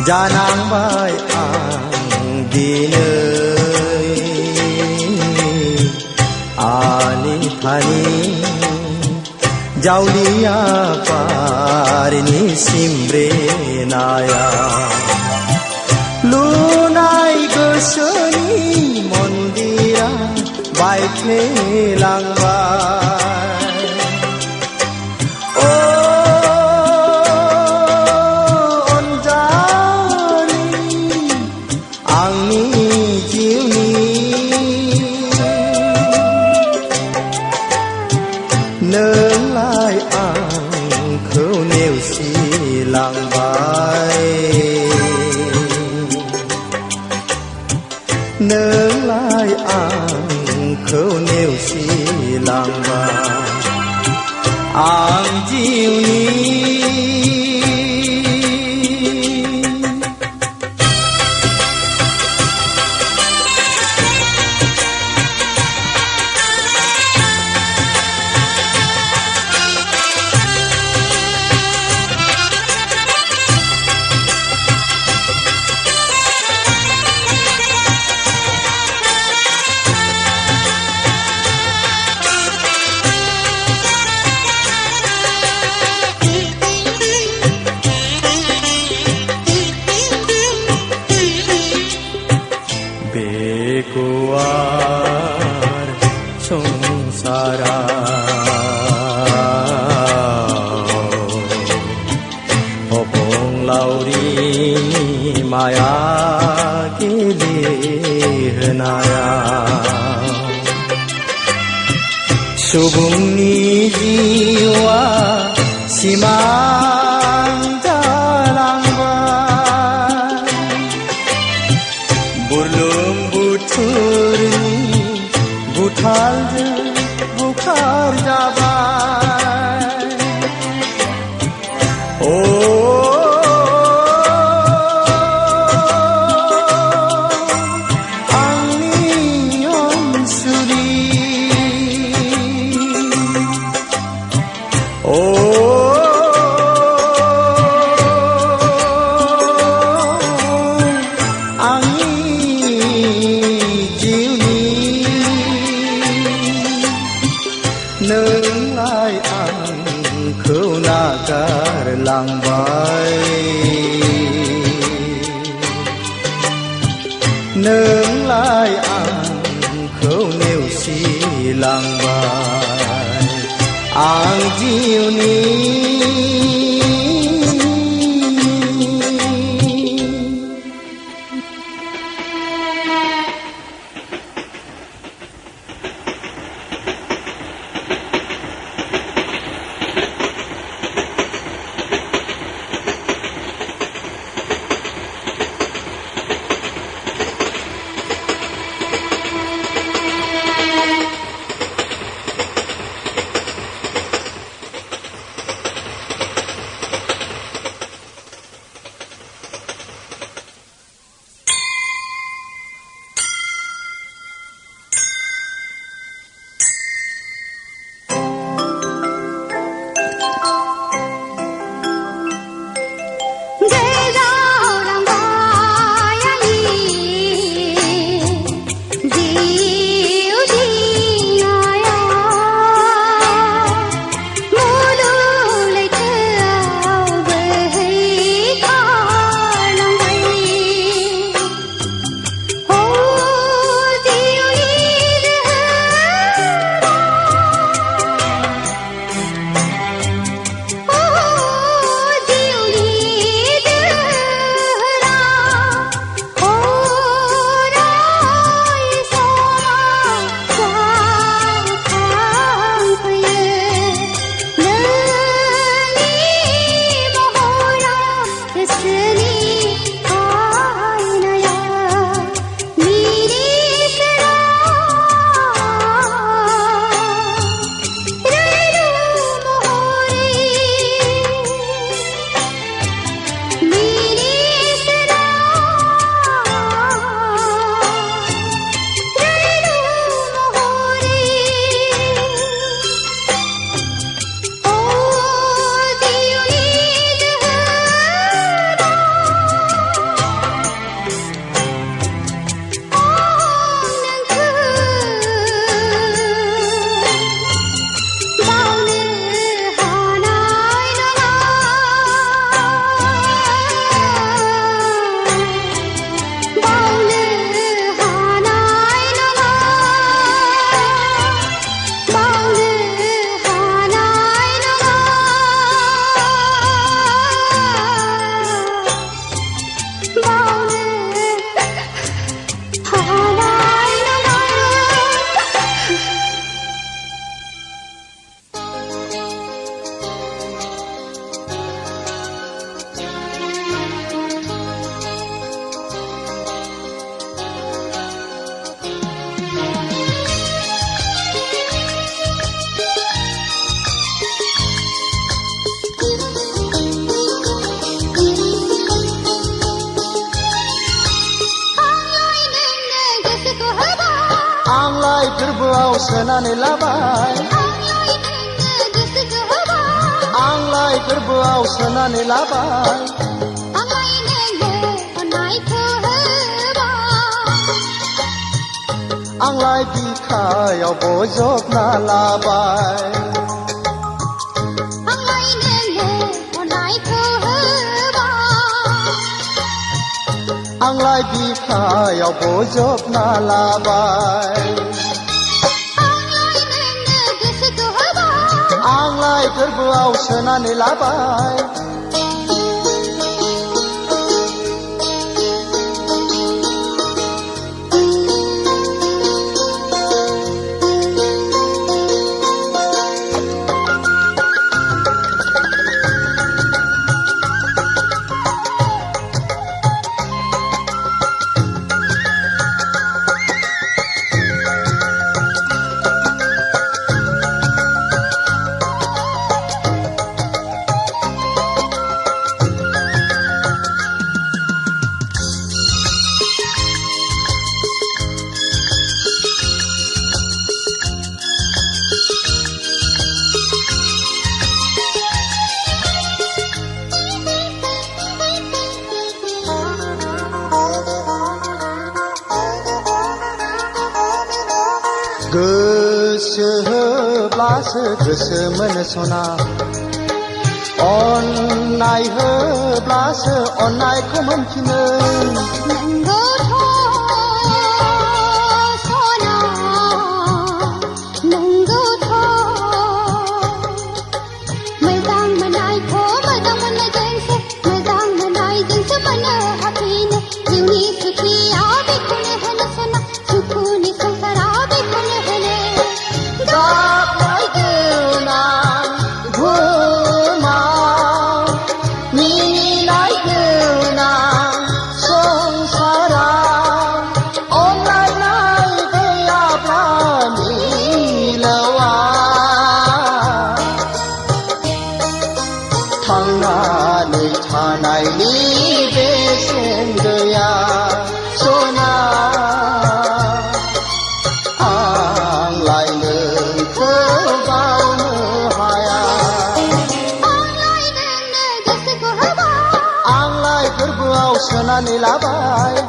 जानांबाय आं दिनै आलि थानि जावलिया पारनि सिमब्रेनाया लुनाय गोसोनि मन्दिरा बायफ्लेलांबाय अनजालि आंनि जिउनि नोंलाय आंखौ नेवसिलांबाय नोंलाय आंखौ नेवसिलांबाय आं जिउनि बेगुवार संसाराव अबंलावरिनि माया गेलेहोनायाव सुबुंनि जिउआ सिमां जालांबाय बुरलुंबुथुरनि बुथालजों बुखार जाबाय आंनि अनसुलि आंनि जिउनि नोंलाय आंखौ नागारलांबाय नोंलाय आंखौ नेवसिलांबाय आं जिउनि आंलाय गोरबोआव सोनानै लाबाय आंलाय गोरबोआव सोनानै लाबाय आंलाय बिखायाव बजबना लाबाय आंलाय बिखायाव बजबना लाबाय आंलाय गोरबोआव सोनानै लाबाय गोसो होब्लासो गोसो मोनो सना अननाय होब्लासो अननायखौ मोनफिनो थांनानै थानायनि बेसेन गैया सना आंलाय नोंखौ बावनो हाया आंलाय गोरबोआव सोनानै लाबाय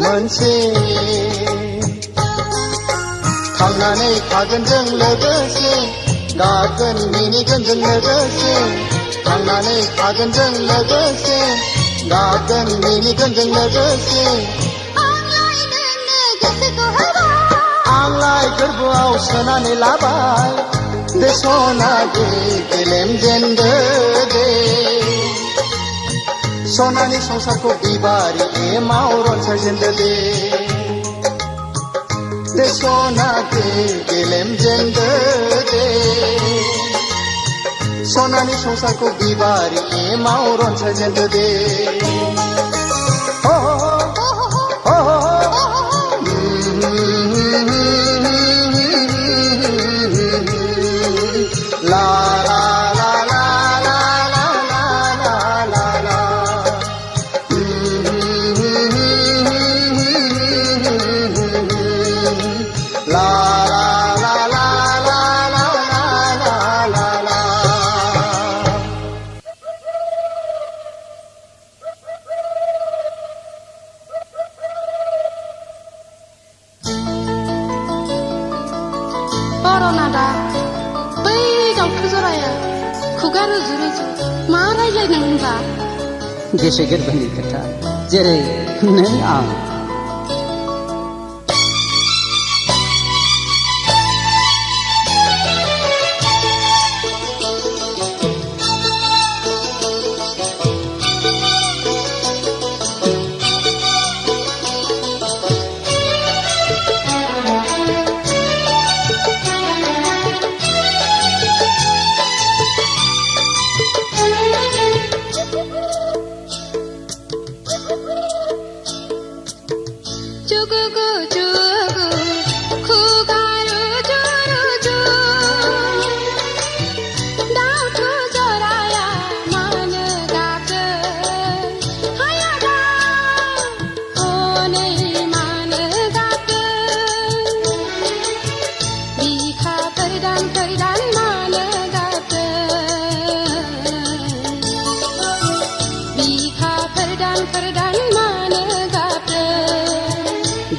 मोनसे थांनानै थागोन जों लोगोसे गागोन मिनिगोन जों लोगोसे थांनानै थागोन जों लोगोसे गागोन मिनिगोन जों लोगोसे आंलाय गोरबोआव सोनानै लाबाय बे सना गेलेम जेनदो दे सनानि संसारखौ बिबारि एमाव रनसायजेनदो दे दे सना गेलेम जेनदो दे सनानि संसारखौ बिबारि एमाव रनसायजेनदो दे ला बै दाउथु जराया खुगा रुजु रुजु मा रायज्लायनो होनबा गोसो गोरबोनि खोथा जेरै नों आं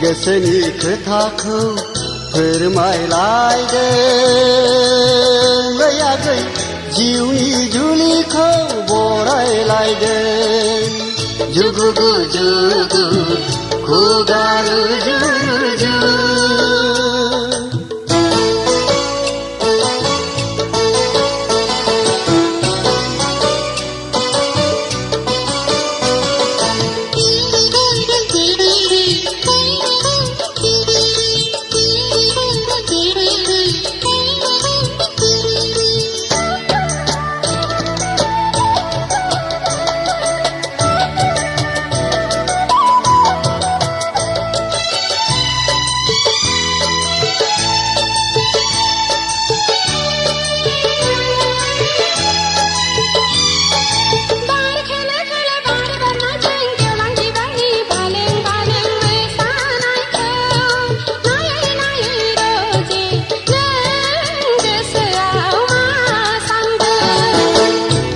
गोसोनि खोथाखौ फोरमायलायदों आगै जिउनि जुलिखौ बरायलायदों जुगु जुगु खुगा रुजु रुजु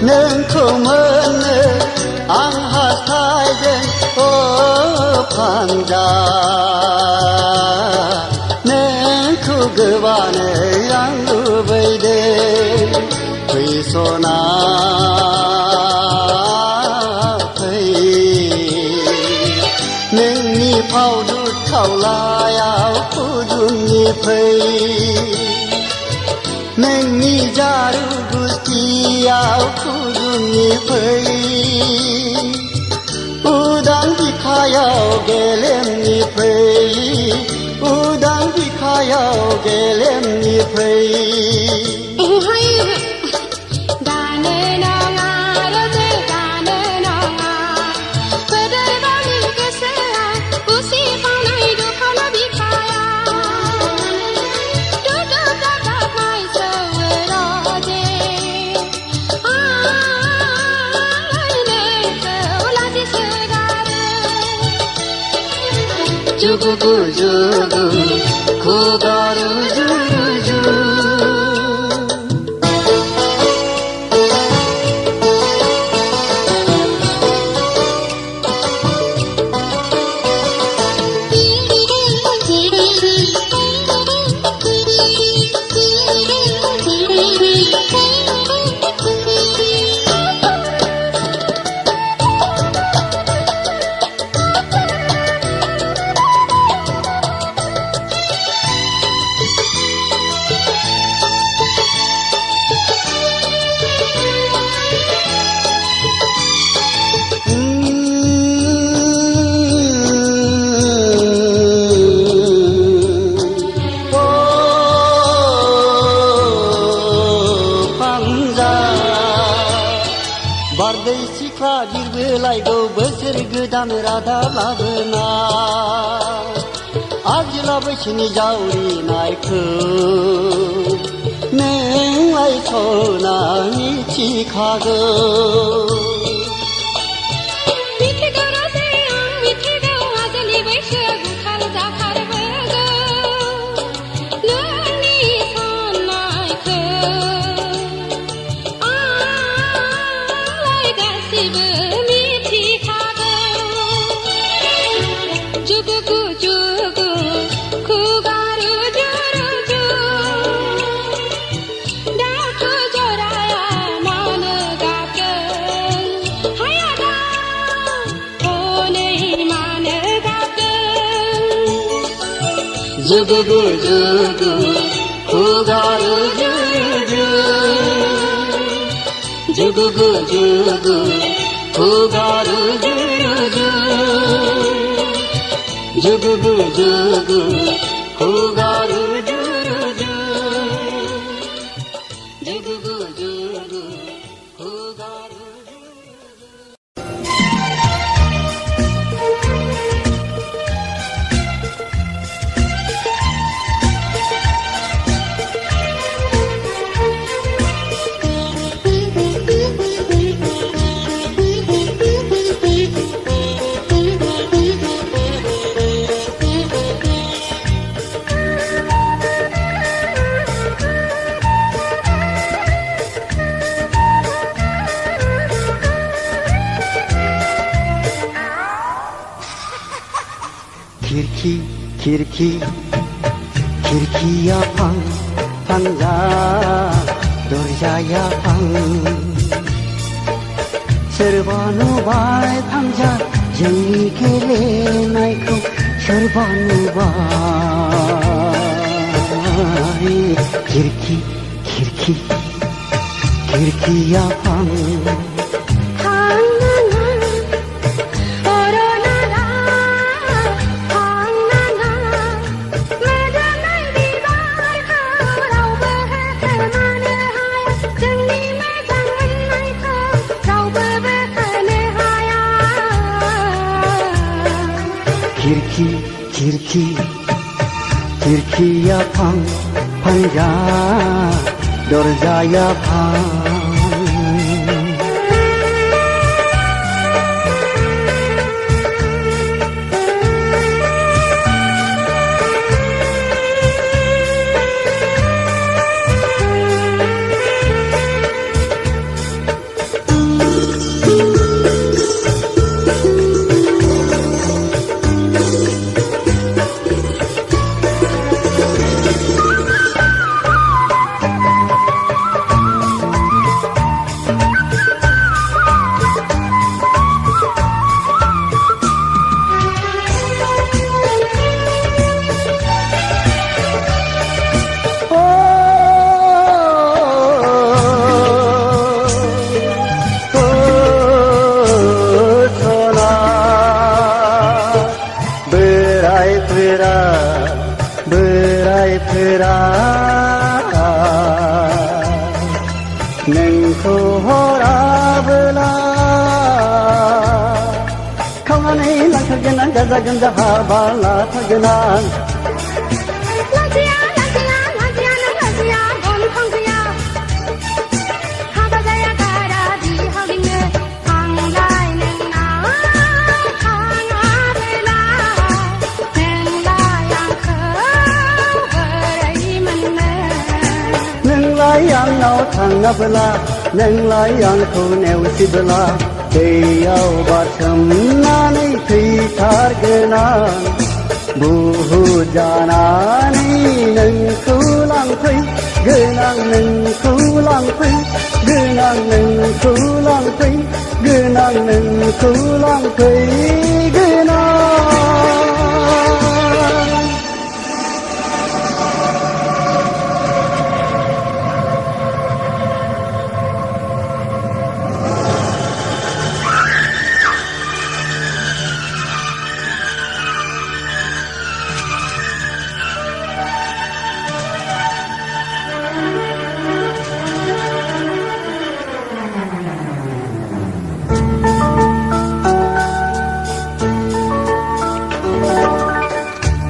नोंखौ मोननो आं हास्थायदों फानजा नोंखौ गोबानो आं लुबैदों फैसना फै नोंनि फावदुर खावलायाव खुदुमनि फै नोंनि जारु गुस्थियाव खुदुमनि फै उदां बिखायाव गेलेमनि फै उदां बिखायाव गेलेमनि फै जुगु जुगु खुगा रुजु रुजु बारदै सिख्ला बिरबोलायगौ बोसोर गोदान रादाब लाबोना आजोला बैसोनि जावरिनायखौ नोंलाय सना मिथिखागौ जुगु जुगु खुगारो जुगु जुगु जुगु खुगारो जुगु जुगु जुगु खुगारो जुगु जुगु जुगु खुगारो खिड़की खिड़किया फां फांजा दरजाया फां सोरबा नुबाय फांजा जोंनि गेलेनायखौ सोरबा नुबाय खिड़की खिड़किया फां खिड़किया फां फांजा दरजाया फां नोंखौ हराबोला खावनानै लांथारगोन आं गाजा गोमजा हाबा लाथारगोन आं आंनाव थाङाबोला नोंलाय आंखौ नेवसिबोला दैयाव बारसोमनानै थैथारगोन आं बुहुद जानानै नोंखौ लांफै गोनां नोंखौ लांफै गोनां नोंखौ लांफै गोनां नोंखौ लांफै गोनां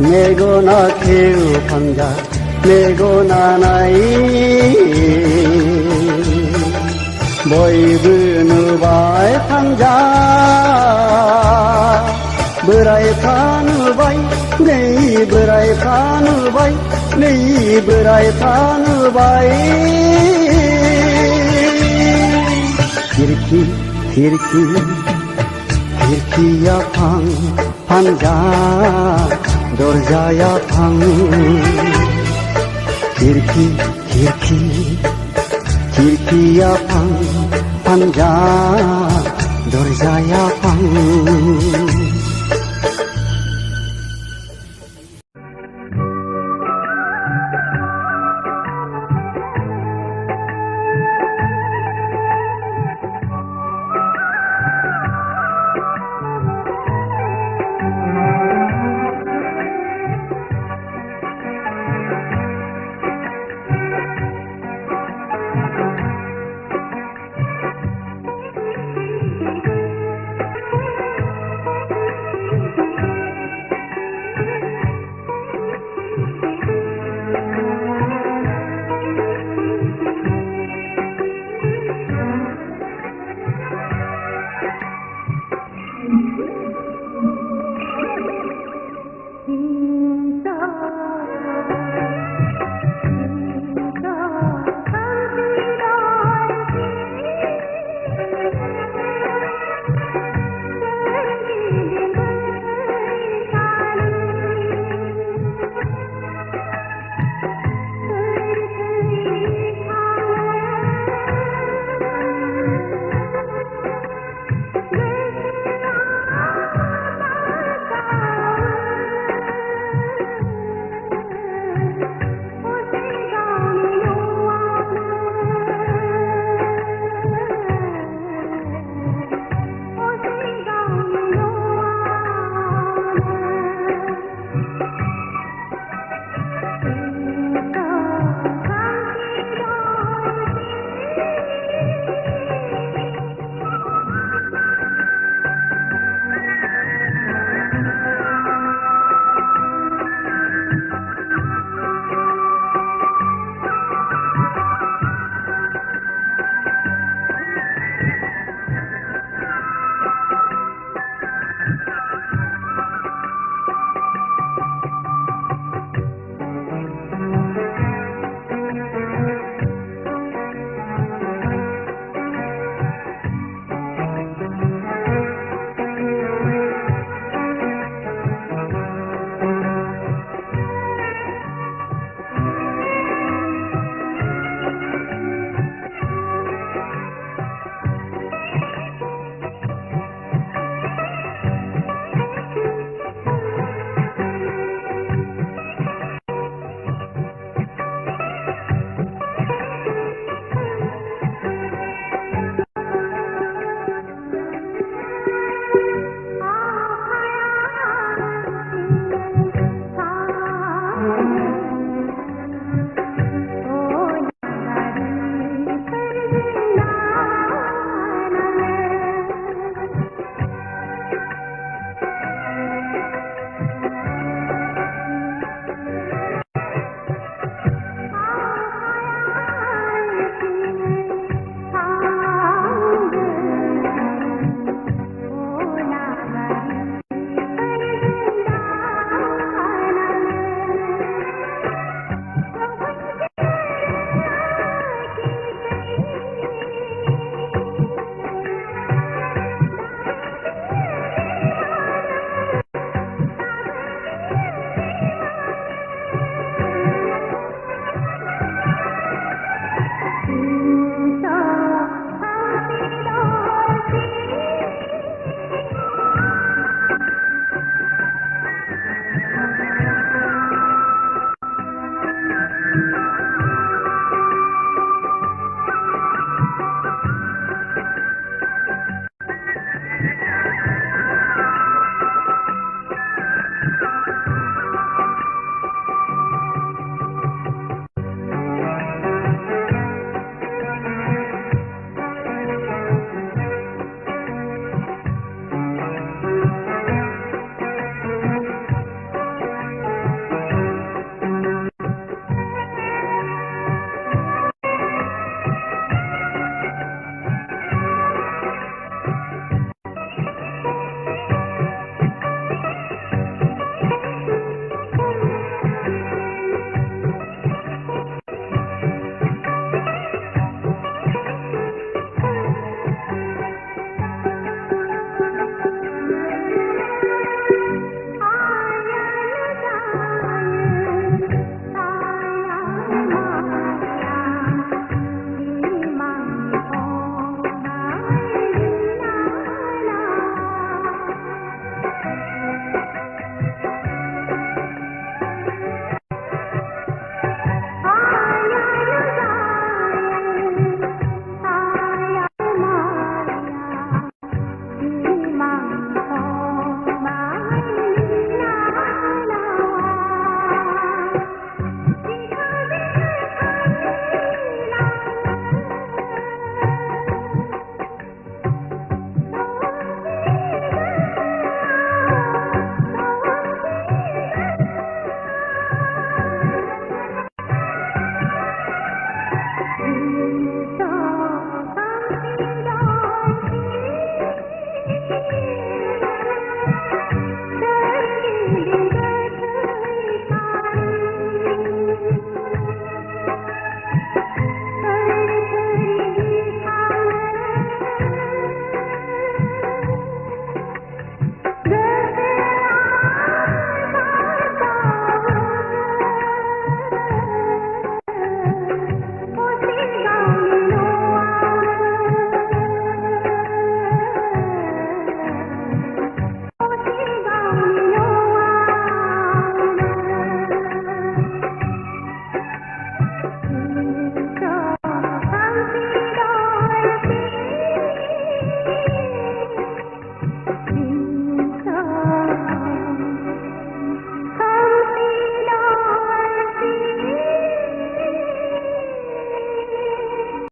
मेगना खेव फांजा मेगना नाय बयबो नुबाय फांजा बोरायफ्रा नुबाय नै बोरायफ्रा नुबाय नै बोरायफ्रा नुबाय खिड़किया फां फांजा दरजाया फां खिड़किया फां फांजा दरजाया फां